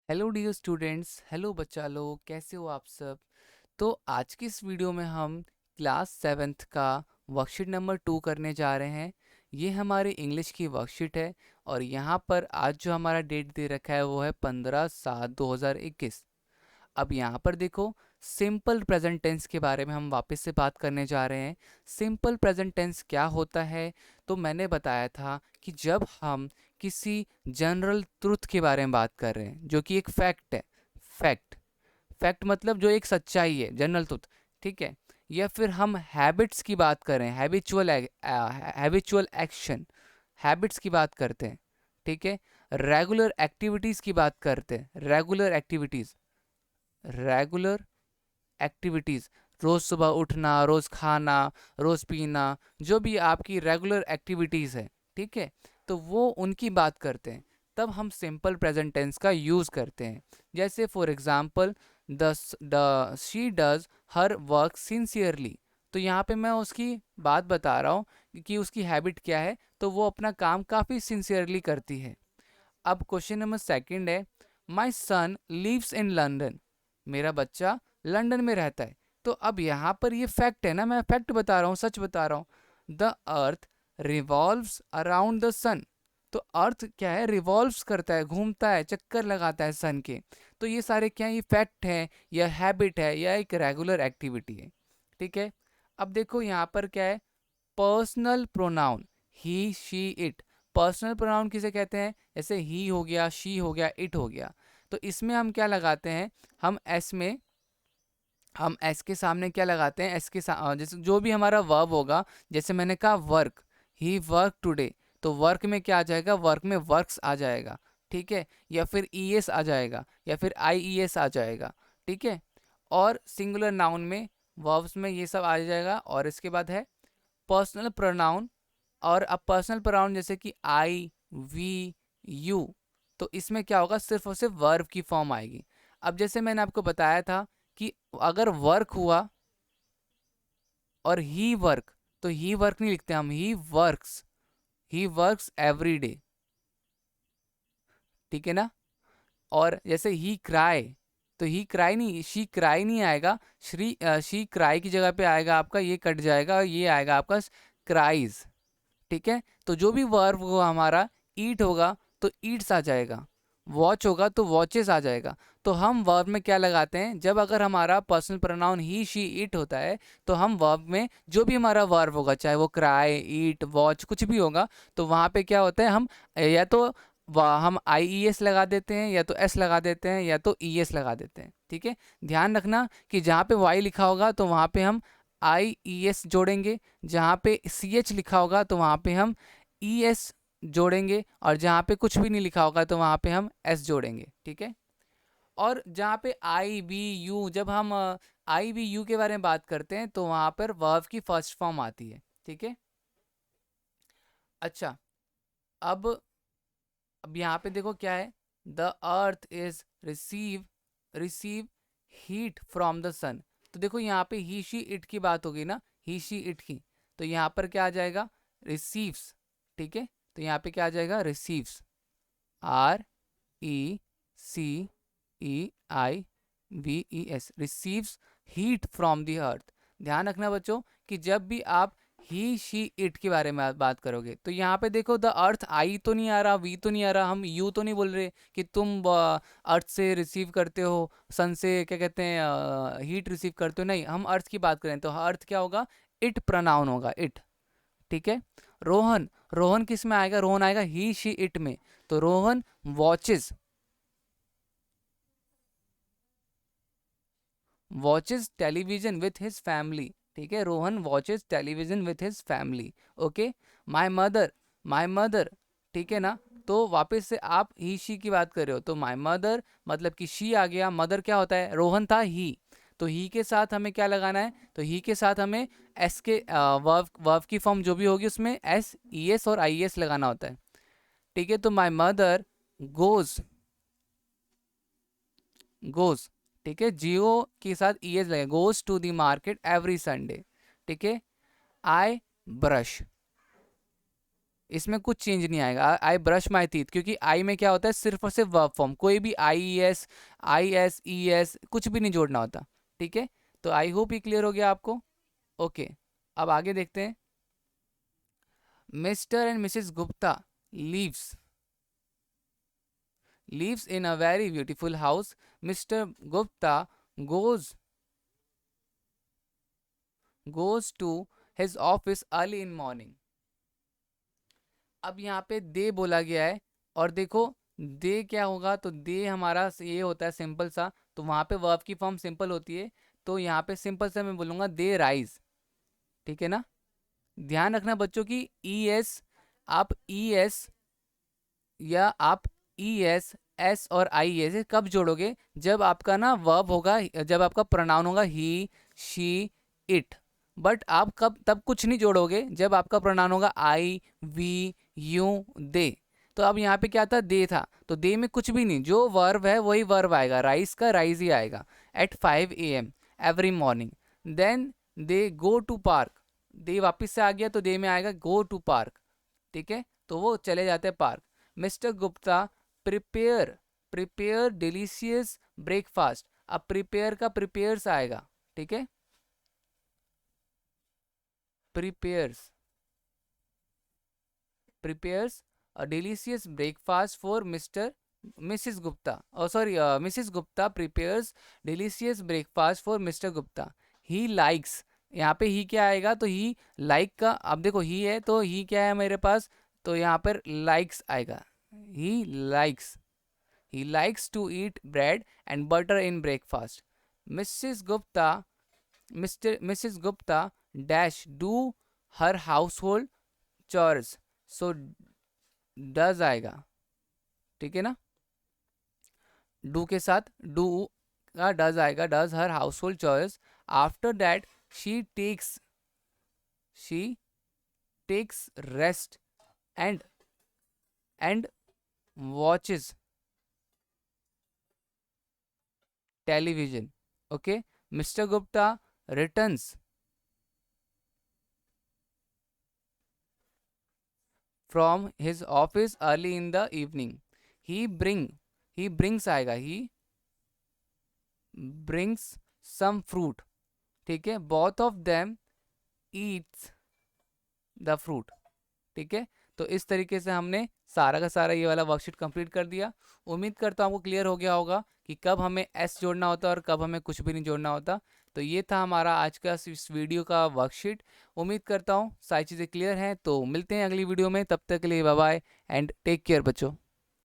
Hello dear students, hello बच्चा लोग, कैसे हो आप सब। तो आज की इस वीडियो में हम क्लास सेवेंथ का वर्कशीट नंबर 2 करने जा रहे हैं। ये हमारी इंग्लिश की वर्कशीट है और यहाँ पर आज जो हमारा डेट दे रखा है वो है 15/7/2021। अब यहाँ पर देखो, सिंपल प्रेजेंट टेंस के बारे में हम वापस से बात करने जा रहे हैं। सिंपल प्रेजेंट टेंस क्या होता है? तो मैंने बताया था कि जब हम किसी जनरल ट्रुथ के बारे में बात कर रहे हैं जो कि एक फैक्ट है। फैक्ट फैक्ट मतलब जो एक सच्चाई है, जनरल ट्रुथ। ठीक है। या फिर हम हैबिट्स की बात करें, हैबिचुअल एक्शन, हैबिट्स की बात करते हैं। ठीक है। रेगुलर एक्टिविटीज़ की बात करते हैं, रेगुलर एक्टिविटीज़, रोज़ सुबह उठना, रोज़ खाना, रोज़ पीना, जो भी आपकी रेगुलर एक्टिविटीज़ है। ठीक है। तो वो उनकी बात करते हैं, तब हम सिंपल प्रेजेंट टेंस का यूज़ करते हैं। जैसे for example, the she does her work sincerely. तो यहाँ पे मैं उसकी बात बता रहा हूँ कि उसकी हैबिट क्या है, तो वो अपना काम काफ़ी सिंसियरली करती है। अब क्वेश्चन नंबर सेकंड है, माई सन लिव्स इन लंदन। मेरा बच्चा लंदन में रहता है। तो अब यहाँ पर ये फैक्ट है ना, मैं फैक्ट बता रहा हूँ, सच बता रहा हूँ। The earth revolves around the sun. तो अर्थ क्या है? रिवॉल्व्स करता है, घूमता है, चक्कर लगाता है सन के। तो ये सारे क्या है? ये फैक्ट है या हैबिट है या एक रेगुलर एक्टिविटी है। ठीक है। अब देखो यहाँ पर क्या है, personal pronoun, he she it. Personal pronoun किसे कहते हैं? जैसे ही हो गया, शी हो गया, इट हो गया। तो इसमें हम क्या लगाते हैं? हम एस में हम एस के सामने क्या लगाते हैं? एस के जैसे जो भी हमारा वर्ब होगा, जैसे मैंने कहा वर्क, ही वर्क टुडे। तो वर्क में क्या आ जाएगा? वर्क में वर्क्स आ जाएगा। ठीक है। या फिर ई एस आ जाएगा, या फिर आई ई एस आ जाएगा। ठीक है। और सिंगुलर नाउन में, वर्ब्स में ये सब आ जाएगा। और इसके बाद है पर्सनल प्रोनाउन। और अब पर्सनल प्रोनाउन जैसे कि आई, वी, यू, तो इसमें क्या होगा? सिर्फ और सिर्फ वर्ब की फॉर्म आएगी। अब जैसे मैंने आपको बताया था कि अगर वर्क हुआ और ही वर्क, तो ही वर्क नहीं लिखते हम, ही वर्क्स एवरी डे। ठीक है ना। और जैसे ही क्राई, तो ही क्राई नहीं, शी क्राई नहीं आएगा। शी क्राई की जगह पे आएगा आपका, ये कट जाएगा और ये आएगा आपका क्राइज। ठीक है। तो जो भी वर्ब होगा हमारा, ईट होगा तो ईट्स आ जाएगा, वॉच होगा तो वॉचेस आ जाएगा। तो हम वर्ब में क्या लगाते हैं? जब अगर हमारा personal pronoun he she it होता है, तो हम वर्ब में जो भी हमारा वर्ब होगा, चाहे वो क्राई, ईट, वॉच, कुछ भी होगा, तो वहाँ पे क्या होता है, हम या तो हम आई ई एस लगा देते हैं, या तो एस लगा देते हैं, या तो ई एस लगा देते हैं। ठीक है। ध्यान रखना कि जहाँ पे वाई लिखा होगा तो वहाँ पे हम आई ई एस जोड़ेंगे, जहाँ पे सी एच लिखा होगा तो वहाँ पे हम ई एस जोड़ेंगे, और जहाँ पे कुछ भी नहीं लिखा होगा तो वहाँ पे हम एस जोड़ेंगे। ठीक है। और जहाँ पे आई बी यू, जब हम आई बी यू के बारे में बात करते हैं तो वहाँ पर वर्ब की फर्स्ट फॉर्म आती है। ठीक है। अच्छा। अब अब यहाँ पे देखो क्या है, the earth is receive heat from the sun. तो देखो यहाँ पे ही शी इट की बात होगी ना, ही शी इट की। तो यहाँ पर क्या आ जाएगा? रिसीव्स। ठीक है। तो यहाँ पे क्या आ जाएगा? Receives, R E C E I V E S, receives heat from the earth. ध्यान रखना बच्चों कि जब भी आप ही शी इट के बारे में बात करोगे, तो यहाँ पे देखो, द अर्थ आई तो नहीं आ रहा, वी तो नहीं आ रहा, हम यू तो नहीं बोल रहे कि तुम अर्थ से रिसीव करते हो, सन से क्या कहते हैं, हीट रिसीव करते हो। नहीं, हम अर्थ की बात करें तो अर्थ क्या होगा? इट प्रोनाउन होगा, इट। ठीक है। रोहन, रोहन किस में आएगा? रोहन आएगा ही शी इट में। तो Rohan watches watches television with his family. ठीक है। Rohan watches television with his family. Okay. My mother, my mother. ठीक है ना। तो वापस से आप ही शी की बात कर रहे हो, तो माई मदर मतलब कि शी आ गया। मदर क्या होता है? रोहन था ही, तो ही के साथ हमें क्या लगाना है? तो ही के साथ हमें एस के वर्ब वर्ब की फॉर्म जो भी होगी उसमें एस ई एस और आई एस लगाना होता है। ठीक है। तो माई मदर गोज, गोज। ठीक है। जियो के साथ ई एस लगे, goes to the market every Sunday. ठीक है। आई ब्रश, इसमें कुछ चेंज नहीं आएगा। आई ब्रश माई टीथ, क्योंकि आई में क्या होता है, सिर्फ और सिर्फ वर्ब फॉर्म, कोई भी आई एस ई एस कुछ भी नहीं जोड़ना होता। ठीक है, तो आई होप ये क्लियर हो गया आपको। ओके, अब आगे देखते हैं। Mister and Mrs Gupta leaves lives in a very beautiful house. Mr. Gupta goes goes to his office early in morning. अब यहाँ पे दे बोला गया है, और देखो दे क्या होगा, तो दे हमारा ये होता है सिंपल सा, तो वहाँ पे वर्ब की फॉर्म सिंपल होती है, तो यहाँ पे सिंपल सा मैं बोलूँगा दे राइज। ठीक है ना, ध्यान रखना बच्चों की ई एस, आप ई एस या आप ई एस एस और आई एस कब जोड़ोगे, जब आपका ना वर्ब होगा, जब आपका प्रोनाउन होगा ही शी इट। बट आप कब तब कुछ नहीं जोड़ोगे जब आपका प्रोनाउन होगा आई वी यू दे। तो अब यहाँ पे क्या था, दे था, तो दे में कुछ भी नहीं, जो वर्ब है वही वर्ब आएगा, राइज का राइज ही आएगा। At 5 AM every morning, then they go to park, they वापस से आ गया तो दे में आएगा गो टू पार्क। ठीक है, तो वो चले जाते हैं park. Mr Gupta prepare prepare delicious breakfast, अब प्रिपेयर का प्रिपेयर्स आएगा। ठीक है, prepares prepares a delicious breakfast for Mr Mrs Gupta, oh sorry Mrs Gupta prepares delicious breakfast for Mr Gupta. He likes, यहाँ पे ही क्या आएगा, तो ही लाइक का, अब देखो ही है तो ही क्या है मेरे पास, तो यहाँ पर लाइक्स आएगा। He likes he likes to eat bread and butter in breakfast. Mrs. Gupta Mrs. Gupta dash do her household chores, so does आएगा। ठीक है ना, डू के साथ डू का डज आएगा, डज हर हाउस होल्ड चॉइस। After that she takes rest and and watches television. Okay, Mr. Gupta returns from his office early in the evening. He brings आएगा, he brings some fruit. ठीक है, both of them eats the fruit. ठीक है, तो इस तरीके से हमने सारा का सारा ये वाला वर्कशीट कंप्लीट कर दिया। उम्मीद करता हूँ आपको क्लियर हो गया होगा कि कब हमें एस जोड़ना होता है और कब हमें कुछ भी नहीं जोड़ना होता। तो ये था हमारा आज का इस वीडियो का वर्कशीट। उम्मीद करता हूँ सारी चीज़ें क्लियर हैं, तो मिलते हैं अगली वीडियो में, तब तक के लिए bye bye and take care बच्चों।